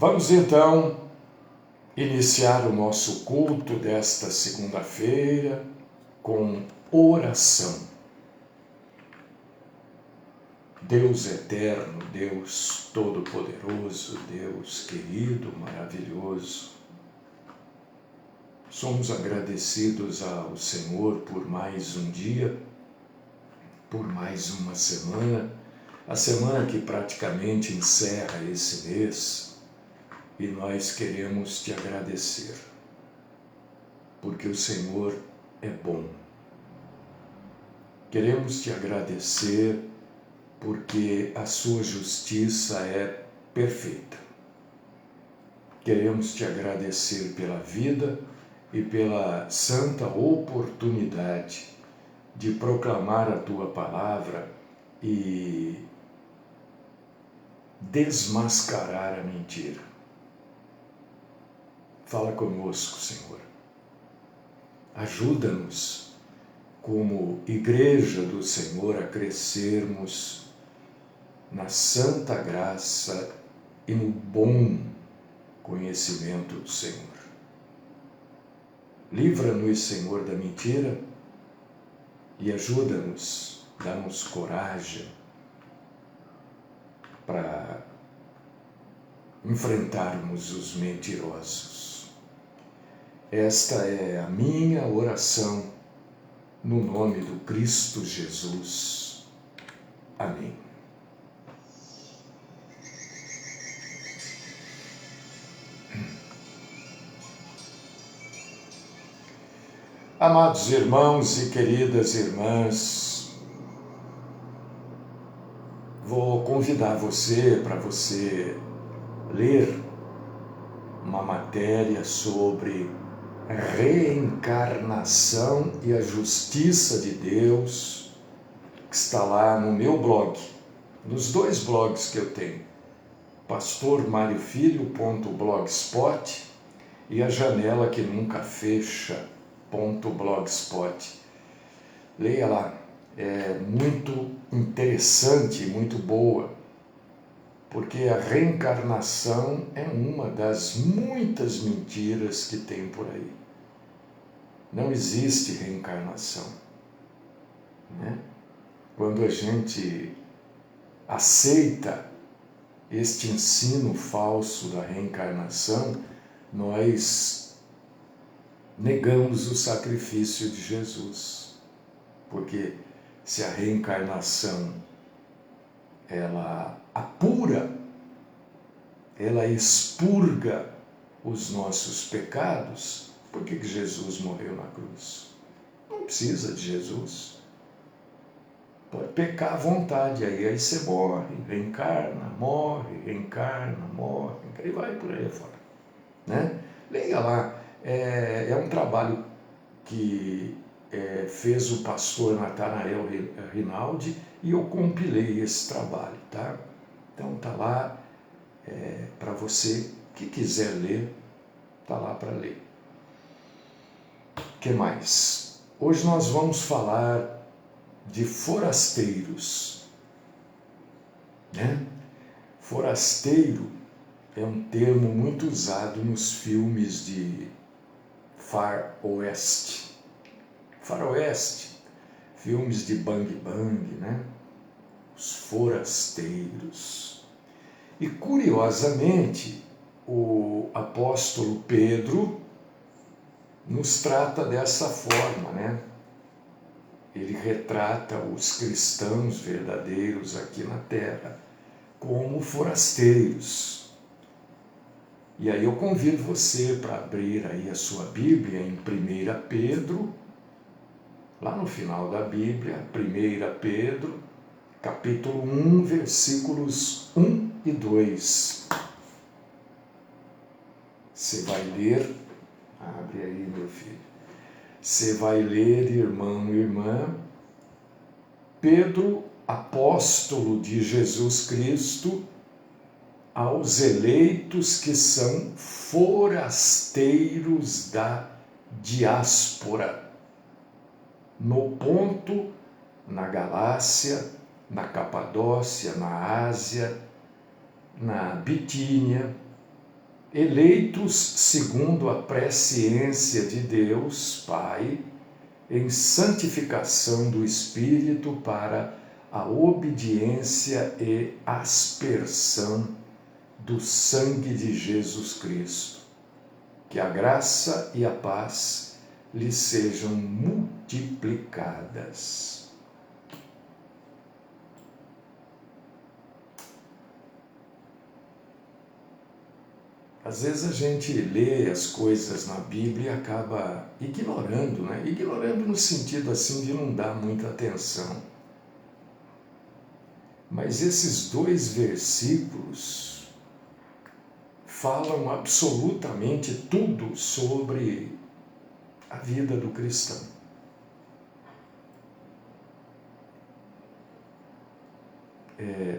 Vamos então iniciar o nosso culto desta segunda-feira com oração. Deus eterno, Deus todo-poderoso, Deus querido, maravilhoso, somos agradecidos ao Senhor por mais um dia, por mais uma semana, a semana que praticamente encerra esse mês, e nós queremos te agradecer, porque o Senhor é bom. Queremos te agradecer porque a sua justiça é perfeita. Queremos te agradecer pela vida e pela santa oportunidade de proclamar a tua palavra e desmascarar a mentira. Fala conosco, Senhor. Ajuda-nos, como igreja do Senhor, a crescermos na santa graça e no bom conhecimento do Senhor. Livra-nos, Senhor, da mentira e ajuda-nos, dá-nos coragem para enfrentarmos os mentirosos. Esta é a minha oração no nome do Cristo Jesus. Amém. Amados irmãos e queridas irmãs, vou convidar você para você ler uma matéria sobre reencarnação e a justiça de Deus, que está lá no meu blog, nos dois blogs que eu tenho, pastormariofilho.blogspot e a janela que nunca fecha.blogspot. Leia lá, é muito interessante, muito boa, porque a reencarnação é uma das muitas mentiras que tem por aí. Não existe reencarnação, né? Quando a gente aceita este ensino falso da reencarnação, nós negamos o sacrifício de Jesus. Porque se a reencarnação ela apura, ela expurga os nossos pecados, por que Jesus morreu na cruz? Não precisa de Jesus. Pode pecar à vontade, aí você morre, reencarna, morre, reencarna, morre, e vai por aí fora. Né? Leia lá, é um trabalho que fez o pastor Natanael Rinaldi e eu compilei esse trabalho, tá? Então tá lá, para você que quiser ler, tá lá para ler. O que mais? Hoje nós vamos falar de forasteiros, né? Forasteiro é um termo muito usado nos filmes de faroeste, filmes de bang bang, né? Os forasteiros. E curiosamente, o apóstolo Pedro nos trata dessa forma, né? Ele retrata os cristãos verdadeiros aqui na terra como forasteiros. E aí eu convido você para abrir aí a sua Bíblia em 1 Pedro, lá no final da Bíblia, 1 Pedro, capítulo 1, versículos 1 e 2. Você vai ler, abre aí, meu filho. Você vai ler, irmão e irmã, Pedro, apóstolo de Jesus Cristo, aos eleitos que são forasteiros da diáspora, no Ponto, na Galácia, na Capadócia, na Ásia, na Bitínia, eleitos segundo a presciência de Deus, Pai, em santificação do Espírito para a obediência e aspersão do sangue de Jesus Cristo. Que a graça e a paz lhes sejam multiplicadas. Às vezes a gente lê as coisas na Bíblia e acaba ignorando, né? Ignorando no sentido assim de não dar muita atenção. Mas esses 2 versículos falam absolutamente tudo sobre a vida do cristão.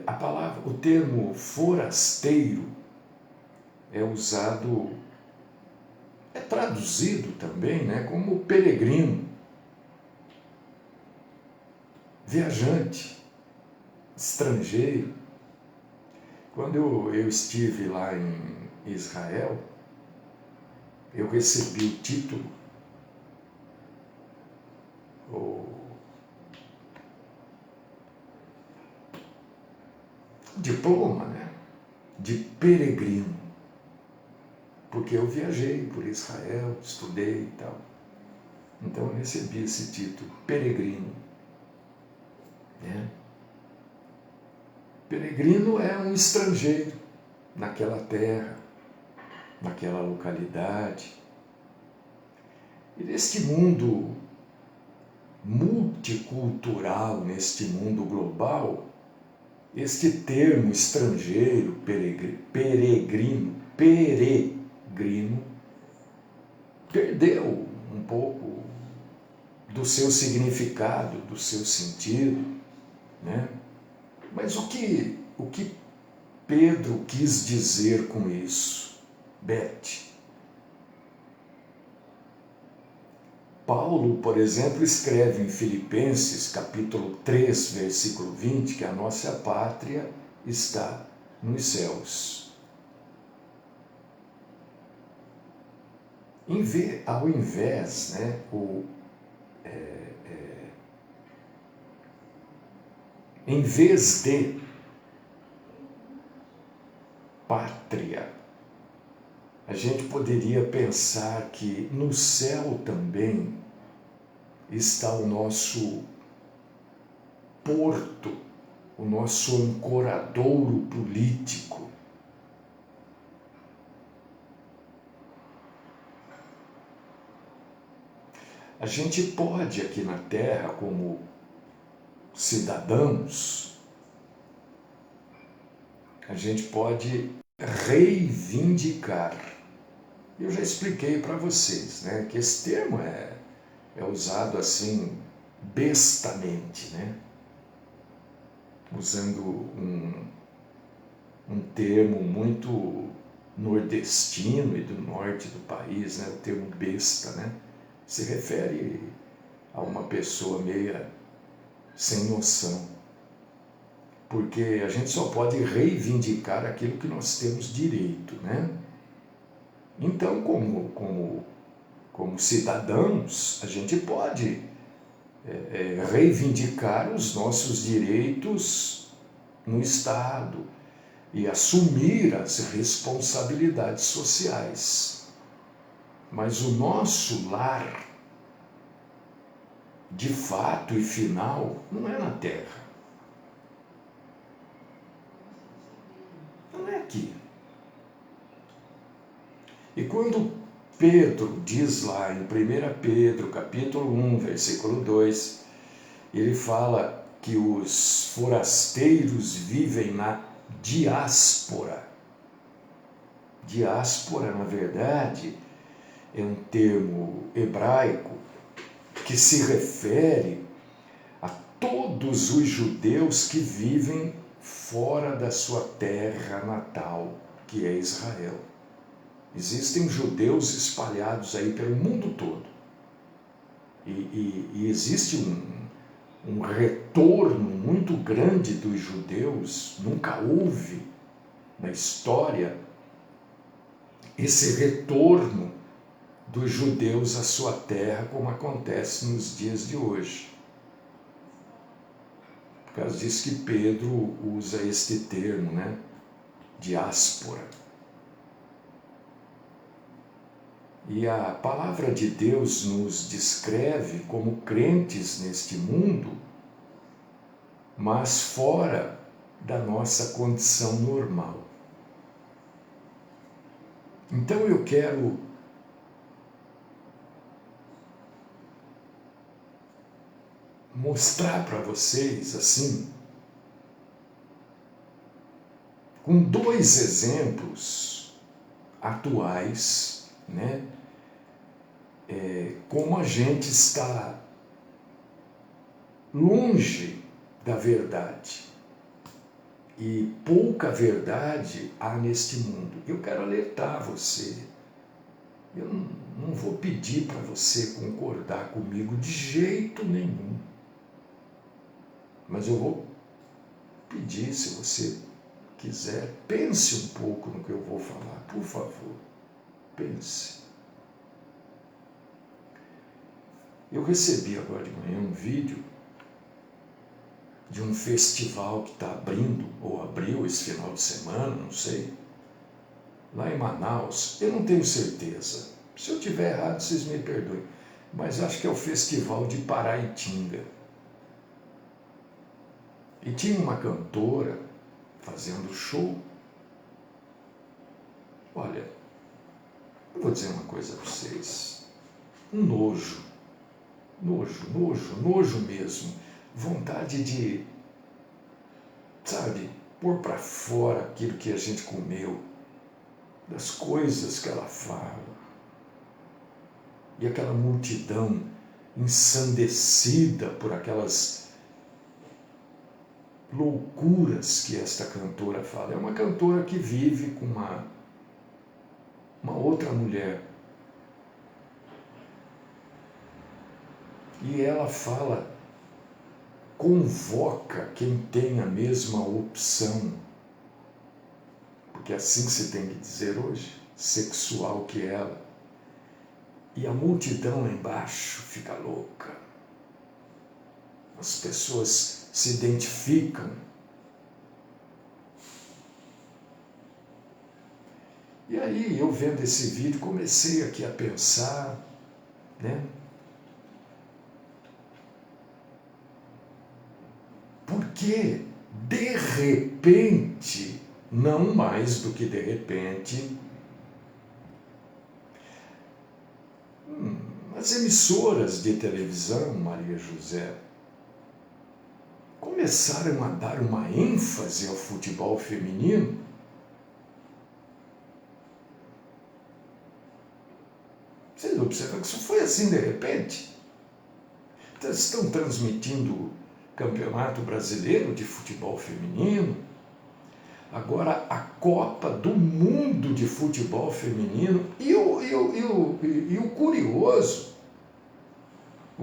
A palavra, o termo forasteiro é usado, é traduzido também, né, como peregrino, viajante, estrangeiro. Quando eu estive lá em Israel, eu recebi o título, o diploma, né, de peregrino, porque eu viajei por Israel, estudei e tal. Então eu recebi esse título, peregrino. Né? Peregrino é um estrangeiro naquela terra, naquela localidade. E neste mundo multicultural, neste mundo global, este termo estrangeiro, peregrino, perdeu um pouco do seu significado, do seu sentido, né? Mas o que Pedro quis dizer com isso? Beth. Paulo, por exemplo, escreve em Filipenses, capítulo 3, versículo 20, que a nossa pátria está nos céus. Ao invés, né, em vez de pátria, a gente poderia pensar que no céu também está o nosso porto, o nosso ancoradouro político. A gente pode aqui na Terra, como cidadãos, a gente pode reivindicar. Eu já expliquei para vocês, né, que esse termo é usado assim bestamente, né? Usando um termo muito nordestino e do norte do país, né? O termo besta, né? Se refere a uma pessoa meia sem noção. Porque a gente só pode reivindicar aquilo que nós temos direito, né? Então, como cidadãos, a gente pode reivindicar os nossos direitos no Estado e assumir as responsabilidades sociais. Mas o nosso lar, de fato e final, não é na Terra. Não é aqui. E quando Pedro diz lá em 1 Pedro, capítulo 1, versículo 2, ele fala que os forasteiros vivem na diáspora. Diáspora, na verdade, é um termo hebraico que se refere a todos os judeus que vivem fora da sua terra natal, que é Israel. Existem judeus espalhados aí pelo mundo todo. E existe um retorno muito grande dos judeus. Nunca houve na história esse retorno dos judeus à sua terra, como acontece nos dias de hoje. Por causa disso que Pedro usa este termo, né? Diáspora. E a palavra de Deus nos descreve como crentes neste mundo, mas fora da nossa condição normal. Então eu quero mostrar para vocês, assim, com dois exemplos atuais, né? Como a gente está longe da verdade. E pouca verdade há neste mundo. Eu quero alertar você. Eu não vou pedir para você concordar comigo de jeito nenhum. Mas eu vou pedir, se você quiser, pense um pouco no que eu vou falar, por favor. Pense. Eu recebi agora de manhã um vídeo de um festival que está abrindo, ou abriu esse final de semana, não sei, lá em Manaus. Eu não tenho certeza. Se eu estiver errado, vocês me perdoem. Mas acho que é o Festival de Paraitinga. E tinha uma cantora fazendo show. Olha, eu vou dizer uma coisa para vocês. Um nojo. Nojo mesmo. Vontade de, sabe, pôr para fora aquilo que a gente comeu, das coisas que ela fala. E aquela multidão ensandecida por aquelas loucuras que esta cantora fala. É uma cantora que vive com uma outra mulher. E ela fala, convoca quem tem a mesma opção, porque é assim que se tem que dizer hoje, sexual que ela. E a multidão lá embaixo fica louca. As pessoas se identificam. E aí, eu vendo esse vídeo, comecei aqui a pensar, né? Porque, de repente, não mais do que de repente, as emissoras de televisão, Maria José, começaram a dar uma ênfase ao futebol feminino. Vocês observam que isso foi assim de repente? Então, estão transmitindo o Campeonato Brasileiro de Futebol Feminino, agora a Copa do Mundo de Futebol Feminino, e o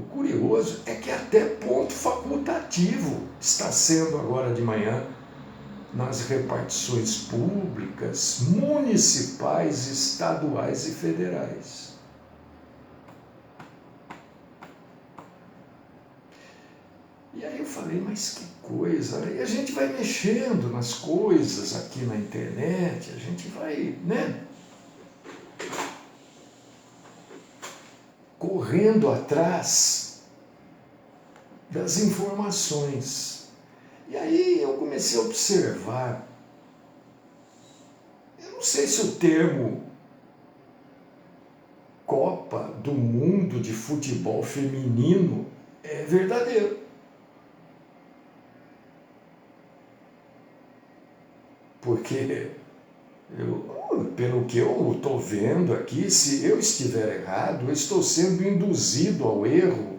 curioso é que até ponto facultativo está sendo agora de manhã nas repartições públicas, municipais, estaduais e federais. E aí eu falei, mas que coisa, né? E a gente vai mexendo nas coisas aqui na internet, a gente vai, né? Correndo atrás das informações. E aí eu comecei a observar, eu não sei se o termo Copa do Mundo de Futebol Feminino é verdadeiro. Porque, pelo que eu estou vendo aqui, se eu estiver errado, eu estou sendo induzido ao erro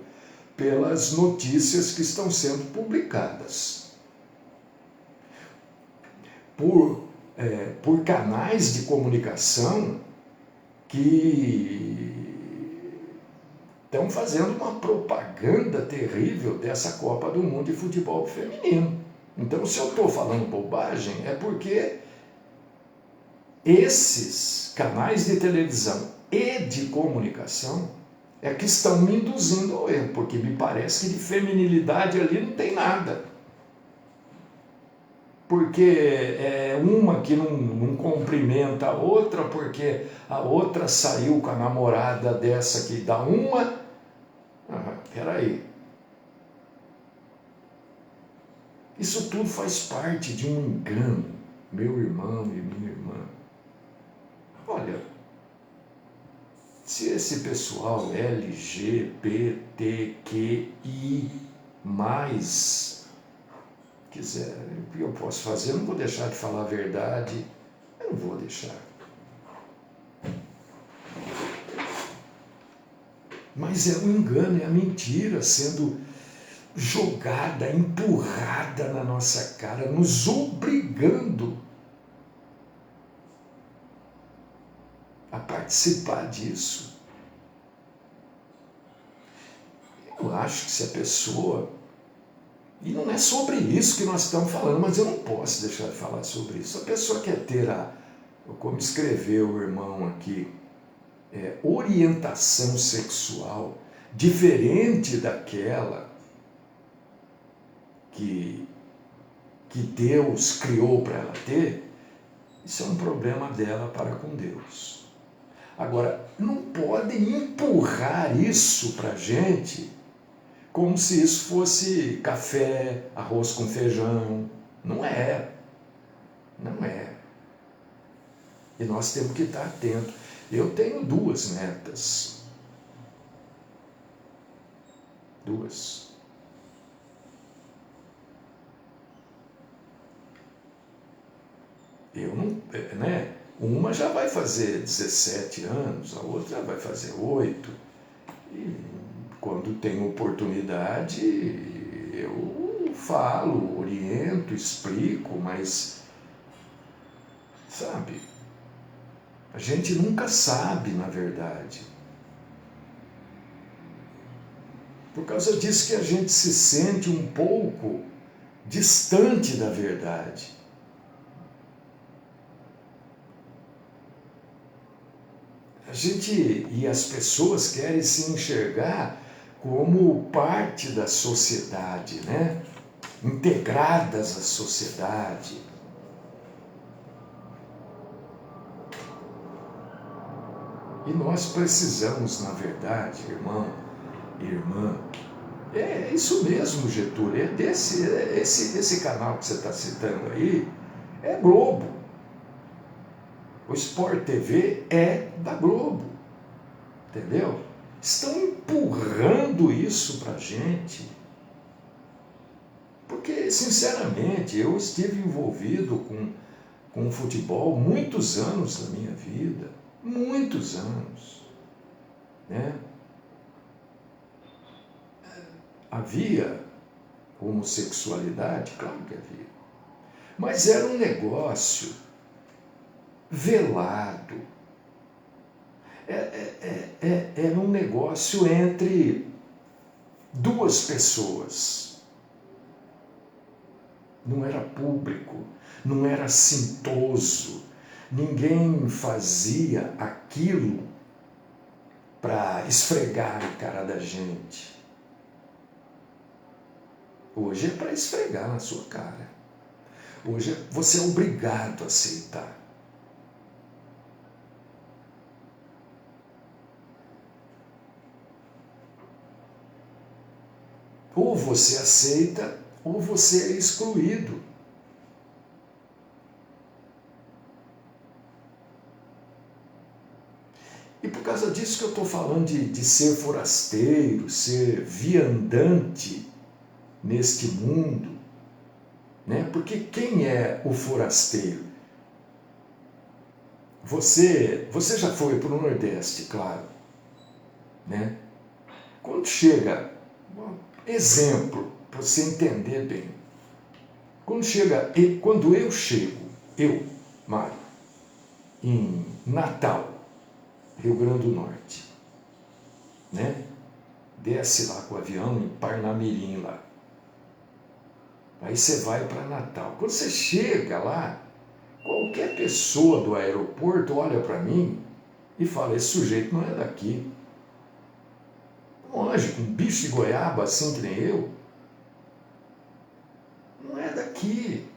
pelas notícias que estão sendo publicadas. Por canais de comunicação que estão fazendo uma propaganda terrível dessa Copa do Mundo de Futebol Feminino. Então, se eu estou falando bobagem, é porque esses canais de televisão e de comunicação é que estão me induzindo ao erro, porque me parece que de feminilidade ali não tem nada. Porque é uma que não cumprimenta a outra, porque a outra saiu com a namorada dessa que dá uma. Peraí. Isso tudo faz parte de um engano, meu irmão e minha irmã. Olha, se esse pessoal LGBTQI+, quiser, o que eu posso fazer? Eu não vou deixar de falar a verdade, eu não vou deixar. Mas é um engano, é a mentira sendo jogada, empurrada na nossa cara, nos obrigando a participar disso. Eu acho que se a pessoa... E não é sobre isso que nós estamos falando, mas eu não posso deixar de falar sobre isso. A pessoa quer ter como escreveu o irmão aqui, orientação sexual diferente daquela que Deus criou para ela ter, isso é um problema dela para com Deus. Agora, não podem empurrar isso para a gente como se isso fosse café, arroz com feijão. Não é. Não é. E nós temos que estar atentos. Eu tenho 2 netas. 2. Eu não, né? Uma já vai fazer 17 anos, a outra já vai fazer 8. E quando tenho oportunidade, eu falo, oriento, explico, mas, sabe, a gente nunca sabe, na verdade. Por causa disso que a gente se sente um pouco distante da verdade. A gente e as pessoas querem se enxergar como parte da sociedade, né? Integradas à sociedade. E nós precisamos, na verdade, irmão e irmã, é isso mesmo, Getúlio, esse canal que você está citando aí é Globo. O Sport TV é da Globo, entendeu? Estão empurrando isso para a gente. Porque, sinceramente, eu estive envolvido com o futebol muitos anos da minha vida. Muitos anos. Né? Havia homossexualidade? Claro que havia. Mas era um negócio velado. Era um negócio entre 2 pessoas. Não era público, não era assintoso. Ninguém fazia aquilo para esfregar a cara da gente. Hoje é para esfregar na sua cara. Hoje você é obrigado a aceitar. Ou você aceita, ou você é excluído. E por causa disso que eu estou falando de ser forasteiro, ser viandante neste mundo, né? Porque quem é o forasteiro? Você já foi para o Nordeste, claro, né? Quando chega, exemplo, para você entender bem, quando eu chego, Mário, em Natal, Rio Grande do Norte, né? Desce lá com o avião em Parnamirim lá. Aí você vai para Natal. Quando você chega lá, Qualquer pessoa do aeroporto olha para mim e fala, esse sujeito não é daqui. Lógico, um bicho de goiaba assim que nem eu, não é daqui.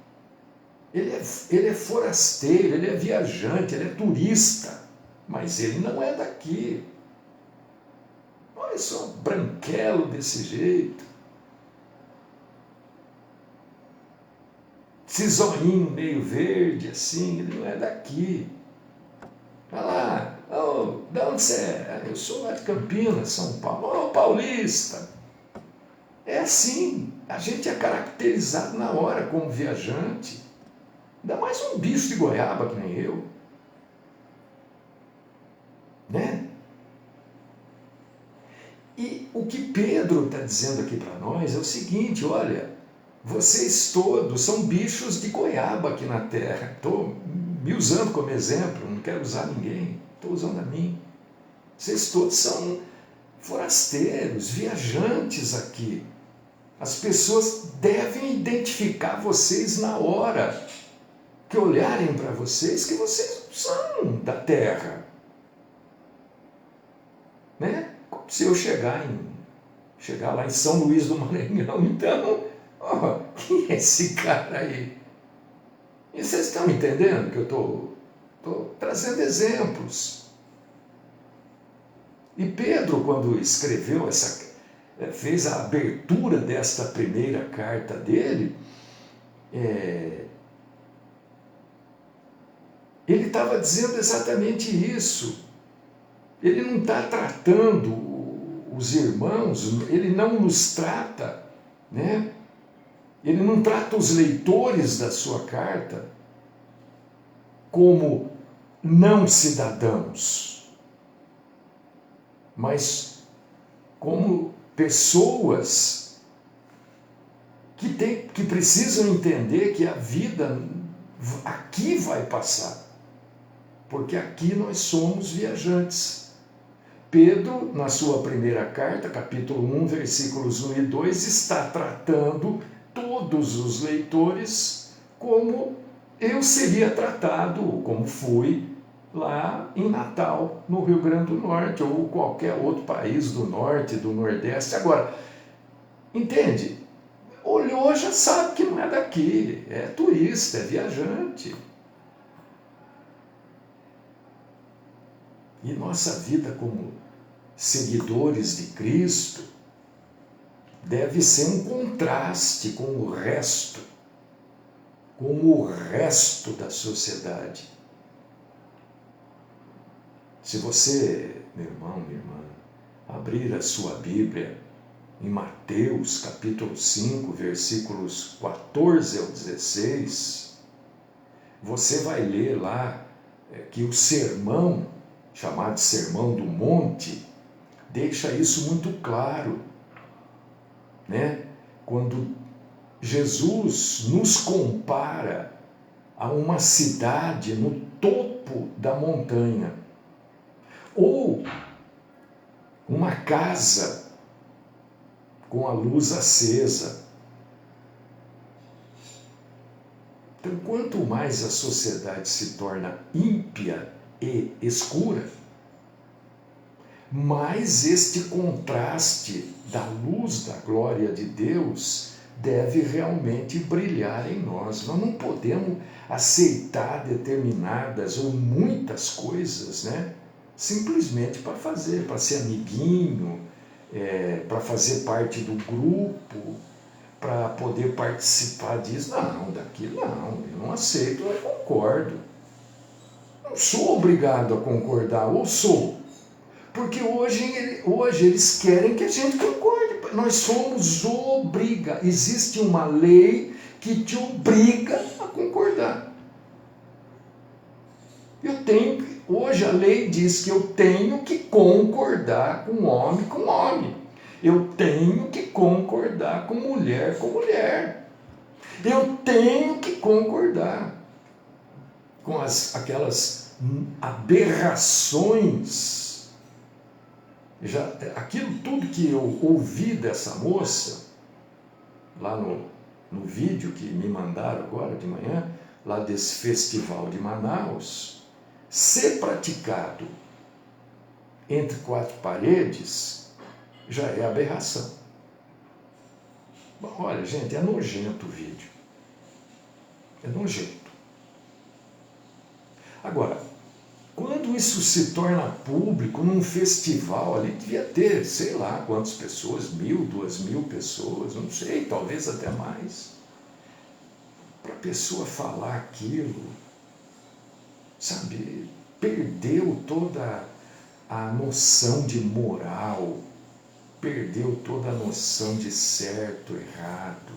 Ele é forasteiro, ele é viajante, ele é turista, mas ele não é daqui. Olha só, branquelo desse jeito. Esse zoinho meio verde assim, ele não é daqui. Vai lá, oh, de onde você é? Eu sou lá de Campinas, São Paulo. Ô, paulista! É assim, a gente é caracterizado na hora como viajante. Ainda mais um bicho de goiaba que nem eu. Né? E o que Pedro está dizendo aqui para nós é o seguinte, olha, vocês todos são bichos de goiaba aqui na terra. Estou me usando como exemplo, não quero usar ninguém, estou usando a mim. Vocês todos são forasteiros, viajantes aqui. As pessoas devem identificar vocês na hora que olharem para vocês, que vocês são da terra. Né? Se eu chegar lá em São Luís do Maranhão, então, ó, quem é esse cara aí? E vocês estão entendendo que eu estou trazendo exemplos. E Pedro, quando escreveu fez a abertura desta primeira carta dele, ele estava dizendo exatamente isso. Ele não está tratando os irmãos, ele não nos trata, né? Ele não trata os leitores da sua carta como não cidadãos, mas como pessoas que precisam entender que a vida aqui vai passar, porque aqui nós somos viajantes. Pedro, na sua primeira carta, capítulo 1, versículos 1 e 2, está tratando todos os leitores como eu seria tratado, como fui lá em Natal, no Rio Grande do Norte, ou qualquer outro país do Norte, do Nordeste. Agora, entende? Olhou, já sabe que não é daqui, é turista, é viajante. E nossa vida como seguidores de Cristo deve ser um contraste com o resto da sociedade. Se você, meu irmão, minha irmã, abrir a sua Bíblia em Mateus capítulo 5, versículos 14 ao 16, você vai ler lá que o sermão, chamado Sermão do Monte, deixa isso muito claro, né? Quando Jesus nos compara a uma cidade no topo da montanha, ou uma casa com a luz acesa. Então, quanto mais a sociedade se torna ímpia e escura, mais este contraste da luz da glória de Deus deve realmente brilhar em nós. Nós não podemos aceitar determinadas ou muitas coisas, né? Simplesmente para ser amiguinho, para fazer parte do grupo, para poder participar disso. Não, daquilo não, eu não aceito, eu concordo. Não sou obrigado a concordar, ou sou? Porque hoje eles querem que a gente concorde. Nós somos obrigados. Existe uma lei que te obriga a concordar. Hoje a lei diz que eu tenho que concordar com homem. Eu tenho que concordar com mulher. Eu tenho que concordar com aquelas aberrações. Aquilo tudo que eu ouvi dessa moça, lá no vídeo que me mandaram agora de manhã, lá desse festival de Manaus, ser praticado entre quatro paredes já é aberração. Bom, olha, gente, é nojento o vídeo. É nojento. Agora, quando isso se torna público num festival, ali devia ter, sei lá quantas pessoas, 1.000, 2.000 pessoas, não sei, talvez até mais. Para a pessoa falar aquilo, sabe, perdeu toda a noção de moral, perdeu toda a noção de certo, errado.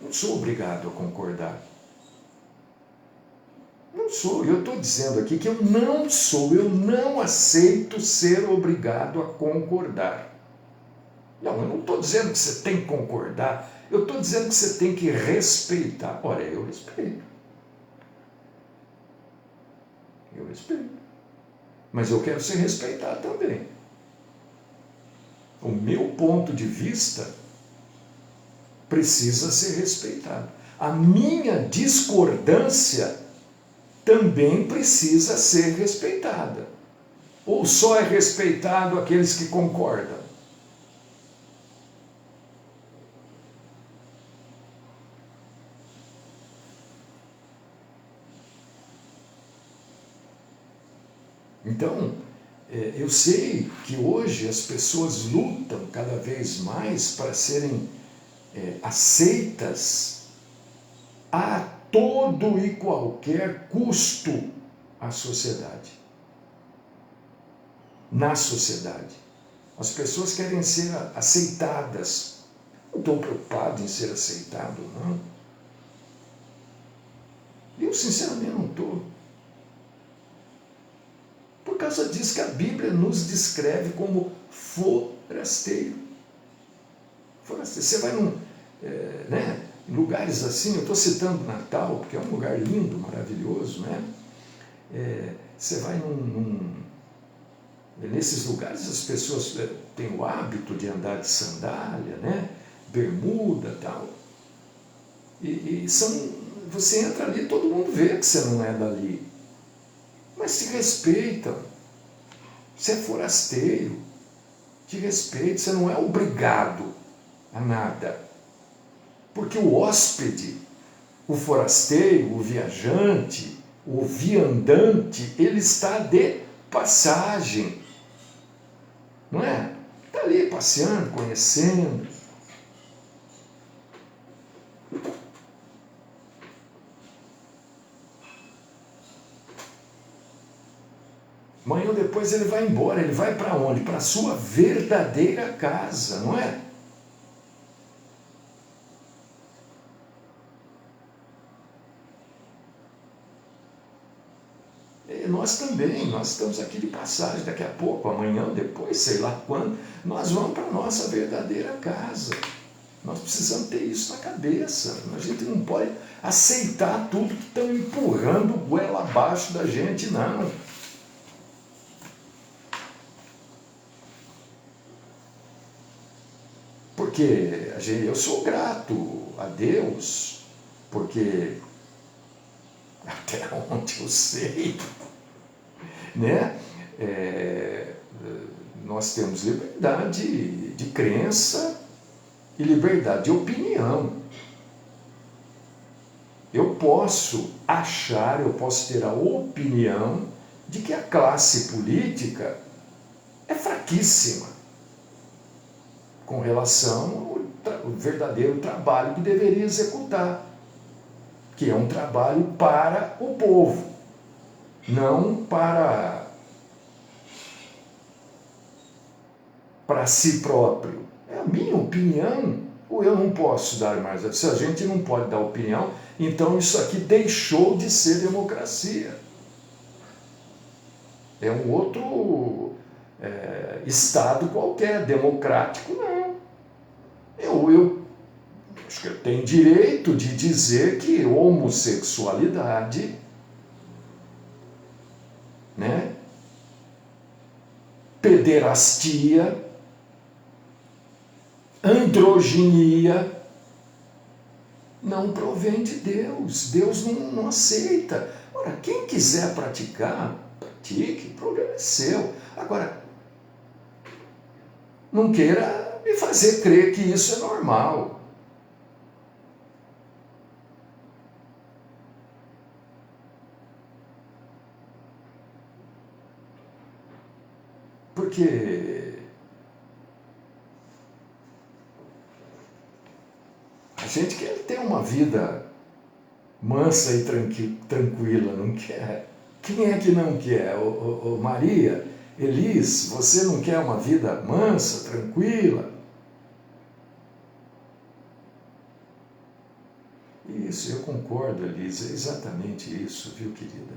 Não sou obrigado a concordar. Não sou. Eu estou dizendo aqui que eu não aceito ser obrigado a concordar. Não, eu não estou dizendo que você tem que concordar, eu estou dizendo que você tem que respeitar. Olha, eu respeito. Eu respeito. Mas eu quero ser respeitado também. O meu ponto de vista precisa ser respeitado. A minha discordância também precisa ser respeitada. Ou só é respeitado aqueles que concordam? Então, eu sei que hoje as pessoas lutam cada vez mais para serem aceitas a todo e qualquer custo à sociedade. Na sociedade. As pessoas querem ser aceitadas. Não estou preocupado em ser aceitado, não. Eu, sinceramente, não estou. Por causa disso que a Bíblia nos descreve como forasteiro. Forasteiro. Você vai em lugares assim, eu estou citando Natal, porque é um lugar lindo, maravilhoso, né? Você vai nesses lugares as pessoas têm o hábito de andar de sandália, né? Bermuda e tal. E você entra ali e todo mundo vê que você não é dali. Mas te respeitam. Você é forasteiro. Te respeita. Você não é obrigado a nada. Porque o hóspede, o forasteiro, o viajante, o viandante, ele está de passagem. Não é? Está ali passeando, conhecendo. Amanhã ou depois ele vai embora. Ele vai para onde? Para a sua verdadeira casa, não é? Nós também, nós estamos aqui de passagem, daqui a pouco, amanhã, depois, sei lá quando, nós vamos para a nossa verdadeira casa. Nós precisamos ter isso na cabeça. A gente não pode aceitar tudo que estão empurrando goela abaixo da gente, não. Porque eu sou grato a Deus, porque até onde eu sei, né? Nós temos liberdade de crença e liberdade de opinião. Eu posso achar, eu posso ter a opinião de que a classe política é fraquíssima com relação ao verdadeiro trabalho que deveria executar, que é um trabalho para o povo, não para si próprio. É a minha opinião, ou eu não posso dar mais? Se a gente não pode dar opinião, então isso aqui deixou de ser democracia. É um outro Estado qualquer, democrático não. Eu acho que eu tenho direito de dizer que homossexualidade, né, pederastia, androginia, não provém de Deus. Deus não aceita. Ora, quem quiser praticar, pratique, o problema é seu. Agora, não queira me fazer crer que isso é normal. Porque a gente quer ter uma vida mansa e tranquila, não quer? Quem é que não quer? Maria, Elis, você não quer uma vida mansa, tranquila? Isso, eu concordo, Elis, é exatamente isso, viu, querida?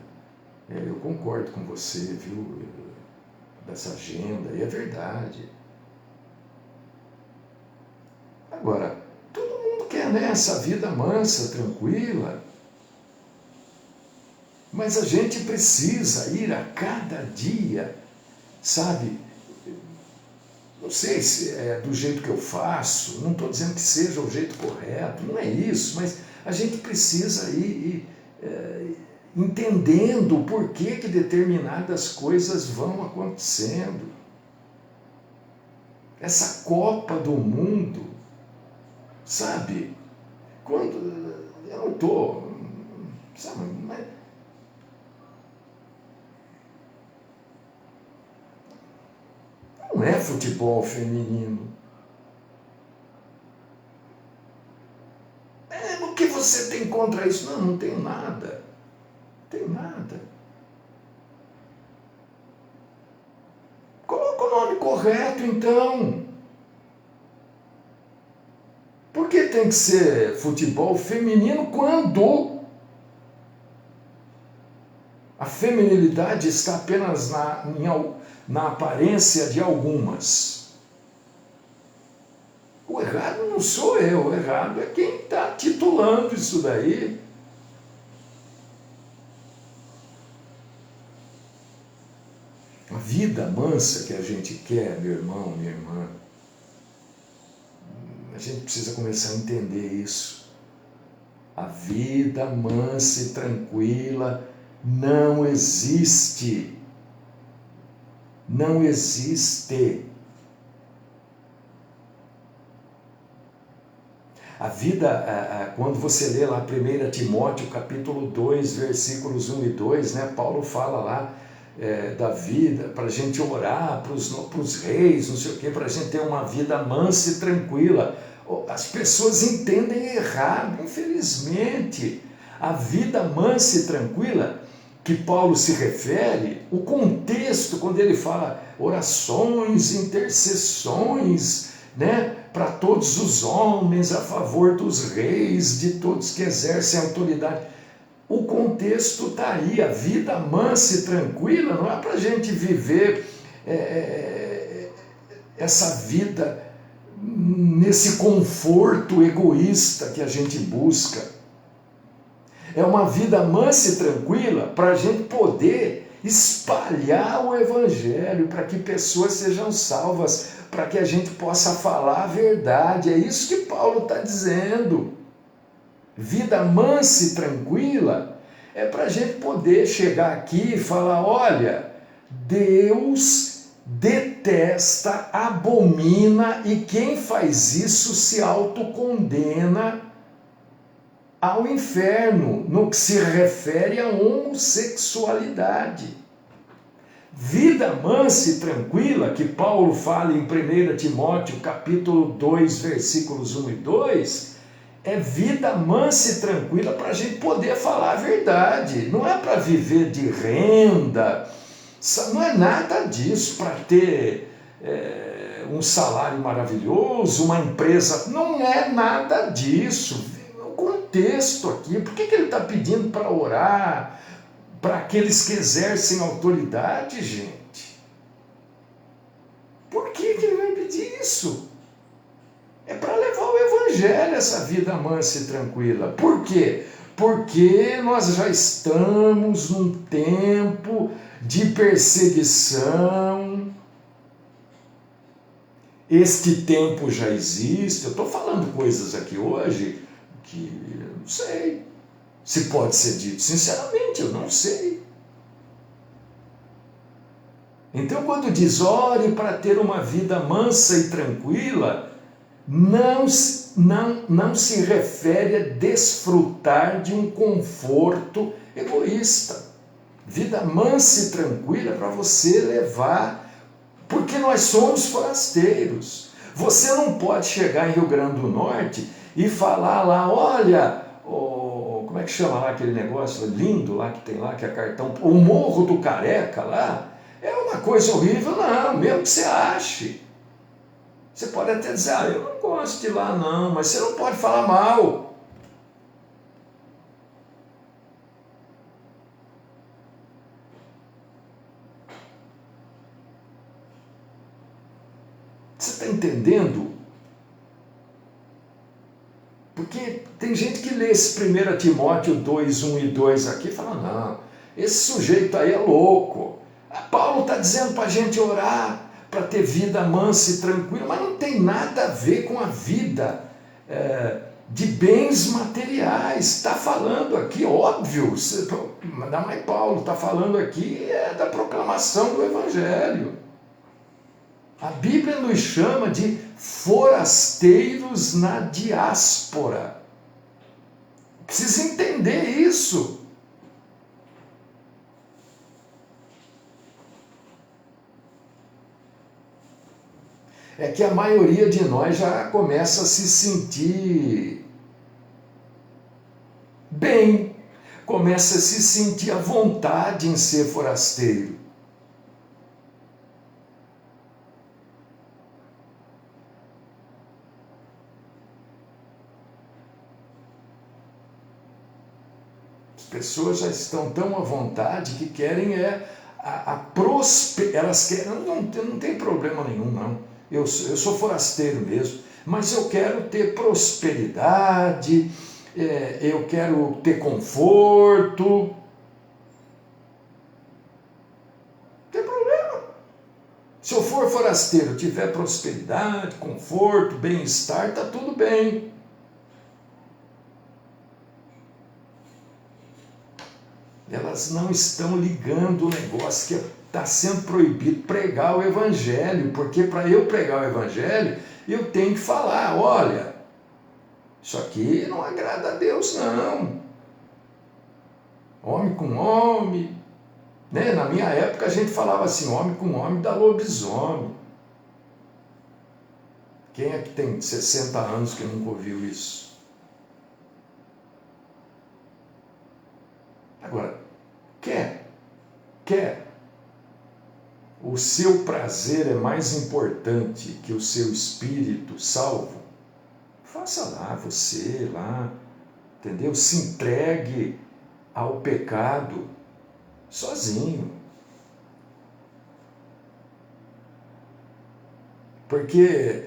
Eu concordo com você, viu, dessa agenda, e é verdade. Agora, todo mundo quer, né, essa vida mansa, tranquila, mas a gente precisa ir a cada dia, sabe? Não sei se é do jeito que eu faço, não estou dizendo que seja o jeito correto, não é isso, mas a gente precisa ir entendendo o porquê que determinadas coisas vão acontecendo. Essa Copa do Mundo, sabe? Quando eu não estou, sabe, mas não é futebol feminino. O que você tem contra isso? Não tenho nada. Não tenho nada. Coloca o nome correto, então. Por que tem que ser futebol feminino quando a feminilidade está apenas na aparência de algumas? O errado não sou eu, o errado é quem está titulando isso daí. A vida mansa que a gente quer, meu irmão, minha irmã, a gente precisa começar a entender isso. A vida mansa e tranquila não existe. Não existe. A vida, quando você lê lá 1 Timóteo capítulo 2, versículos 1 e 2, né, Paulo fala lá da vida, para a gente orar para os reis, não sei o quê, para a gente ter uma vida mansa e tranquila. As pessoas entendem errado, infelizmente. A vida mansa e tranquila que Paulo se refere, o contexto, quando ele fala orações, intercessões, né, para todos os homens, a favor dos reis, de todos que exercem autoridade. O contexto está aí, a vida mansa e tranquila não é para a gente viver essa vida nesse conforto egoísta que a gente busca. É uma vida mansa e tranquila para a gente poder espalhar o Evangelho, para que pessoas sejam salvas, para que a gente possa falar a verdade. É isso que Paulo está dizendo. Vida mansa e tranquila é para a gente poder chegar aqui e falar, olha, Deus detesta, abomina, e quem faz isso se autocondena ao inferno, no que se refere à homossexualidade. Vida mansa e tranquila, que Paulo fala em 1 Timóteo capítulo 2, versículos 1 e 2, é vida mansa e tranquila para a gente poder falar a verdade. Não é para viver de renda, não é nada disso, para ter um salário maravilhoso, uma empresa, não é nada disso. O contexto aqui, por que ele está pedindo para orar para aqueles que exercem autoridade, gente? Por que ele vai pedir isso? É para levar o Evangelho, essa vida mansa e tranquila. Por quê? Porque nós já estamos num tempo de perseguição. Este tempo já existe. Eu estou falando coisas aqui hoje que eu não sei se pode ser dito. Sinceramente, eu não sei. Então, quando diz ore para ter uma vida mansa e tranquila, não se refere a desfrutar de um conforto egoísta. Vida mansa e tranquila para você levar, porque nós somos forasteiros. Você não pode chegar em Rio Grande do Norte e falar lá, olha, como é que chama lá aquele negócio lindo lá que tem lá, que é cartão, o Morro do Careca lá, é uma coisa horrível, não, mesmo que você ache. Você pode até dizer, eu não gosto de ir lá não, mas você não pode falar mal. Você está entendendo? Porque tem gente que lê esse 1 Timóteo 2, 1 e 2 aqui e fala, não, esse sujeito aí é louco. Paulo está dizendo para a gente orar, para ter vida mansa e tranquila, mas não tem nada a ver com a vida de bens materiais. Está falando aqui, óbvio, mas Paulo está falando aqui da proclamação do Evangelho. A Bíblia nos chama de forasteiros na diáspora. Precisa entender isso. É que a maioria de nós já começa a se sentir bem, começa a se sentir à vontade em ser forasteiro. As pessoas já estão tão à vontade que querem elas querem, não tem problema nenhum não. Eu sou forasteiro mesmo, mas eu quero ter prosperidade, eu quero ter conforto. Não tem problema. Se eu for forasteiro, tiver prosperidade, conforto, bem-estar, está tudo bem. Elas não estão ligando o negócio que está sendo proibido pregar o Evangelho, porque para eu pregar o Evangelho, eu tenho que falar, olha, isso aqui não agrada a Deus não. Homem com homem, né? Na minha época a gente falava assim, homem com homem dá lobisomem. Quem é que tem 60 anos que nunca ouviu isso? Agora, quer. O seu prazer é mais importante que o seu espírito salvo? Faça lá, você lá, entendeu? Se entregue ao pecado sozinho. Porque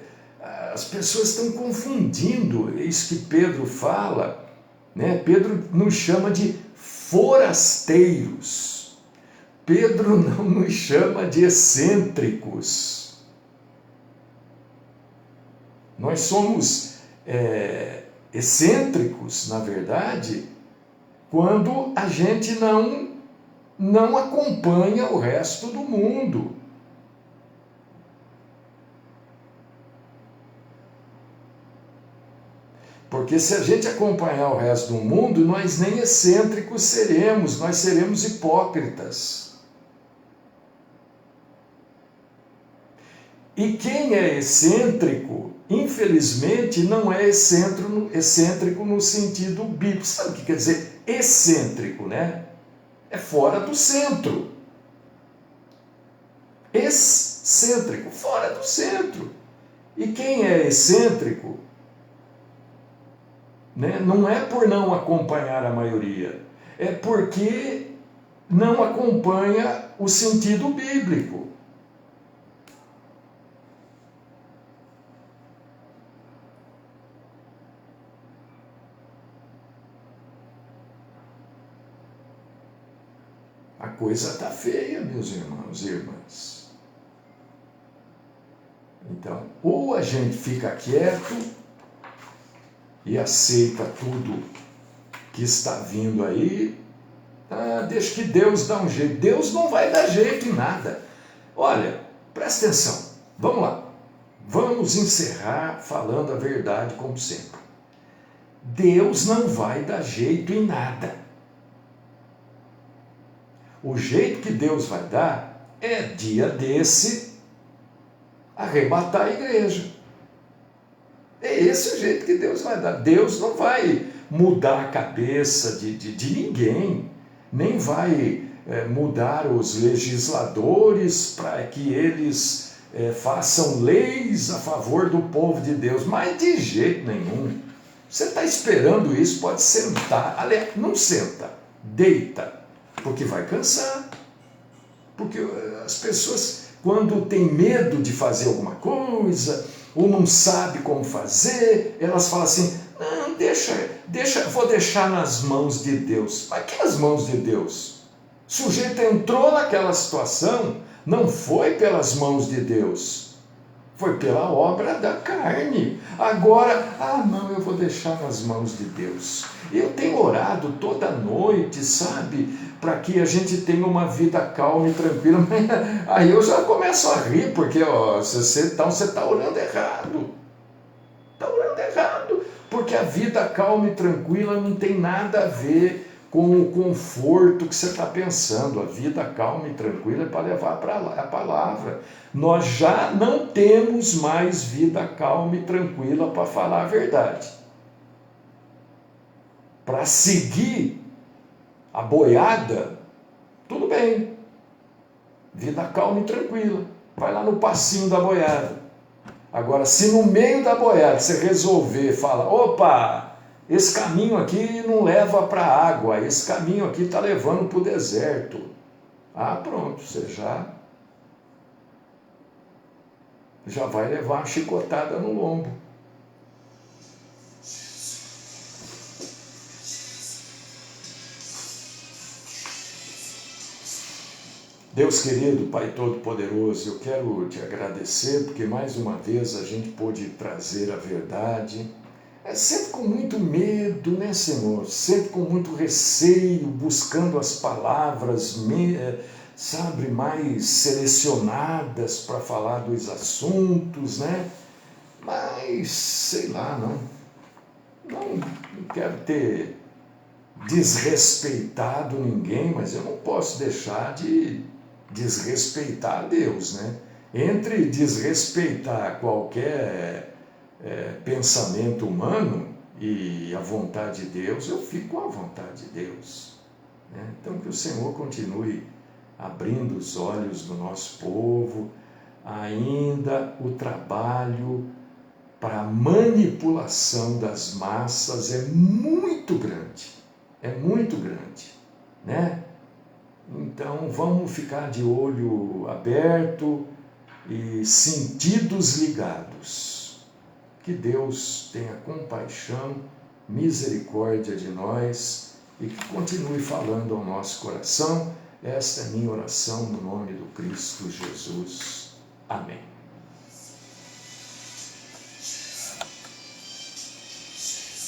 as pessoas estão confundindo isso que Pedro fala, né? Pedro nos chama de forasteiros. Pedro não nos chama de excêntricos. Nós somos excêntricos, na verdade, quando a gente não acompanha o resto do mundo. Porque se a gente acompanhar o resto do mundo, nós nem excêntricos seremos, nós seremos hipócritas. E quem é excêntrico, infelizmente, não é excêntrico no sentido bíblico. Sabe o que quer dizer excêntrico, né? É fora do centro. Excêntrico, fora do centro. E quem é excêntrico, né, não é por não acompanhar a maioria, é porque não acompanha o sentido bíblico. A coisa está feia, meus irmãos e irmãs. Então, ou a gente fica quieto, e aceita tudo que está vindo aí, deixa que Deus dá um jeito. Deus não vai dar jeito em nada. Olha, presta atenção, vamos lá. Vamos encerrar falando a verdade como sempre. Deus não vai dar jeito em nada. O jeito que Deus vai dar é dia desse arrebatar a igreja. É esse o jeito que Deus vai dar. Deus não vai mudar a cabeça de ninguém, nem vai mudar os legisladores para que eles façam leis a favor do povo de Deus, mas de jeito nenhum. Você está esperando isso, pode sentar. Aliás, não senta, deita, porque vai cansar. Porque as pessoas, quando têm medo de fazer alguma coisa, ou não sabe como fazer, elas falam assim, não, vou deixar nas mãos de Deus. Mas que as mãos de Deus? O sujeito entrou naquela situação, não foi pelas mãos de Deus, foi pela obra da carne. Agora, não, eu vou deixar nas mãos de Deus. Eu tenho orado toda noite, sabe, para que a gente tenha uma vida calma e tranquila. Aí eu já começo a rir, porque você está orando errado. Está orando errado, porque a vida calma e tranquila não tem nada a ver com o conforto que você está pensando. A vida calma e tranquila é para levar para lá a palavra. Nós já não temos mais vida calma e tranquila para falar a verdade. Para seguir a boiada, tudo bem. Vida calma e tranquila. Vai lá no passinho da boiada. Agora, se no meio da boiada você resolver falar, opa, esse caminho aqui não leva para a água, esse caminho aqui está levando para o deserto. Pronto, você já vai levar uma chicotada no lombo. Deus querido, Pai Todo-Poderoso, eu quero te agradecer porque mais uma vez a gente pôde trazer a verdade, sempre com muito medo, né, Senhor? Sempre com muito receio, buscando as palavras, sabe, mais selecionadas para falar dos assuntos, né? Mas, sei lá, não quero ter desrespeitado ninguém, mas eu não posso deixar de desrespeitar a Deus, né? Entre desrespeitar qualquer pensamento humano e a vontade de Deus, eu fico com a vontade de Deus, né? Então que o Senhor continue abrindo os olhos do nosso povo. Ainda o trabalho para a manipulação das massas é muito grande, né? Então vamos ficar de olho aberto e sentidos ligados. Que Deus tenha compaixão, misericórdia de nós e que continue falando ao nosso coração. Esta é minha oração no nome do Cristo Jesus. Amém.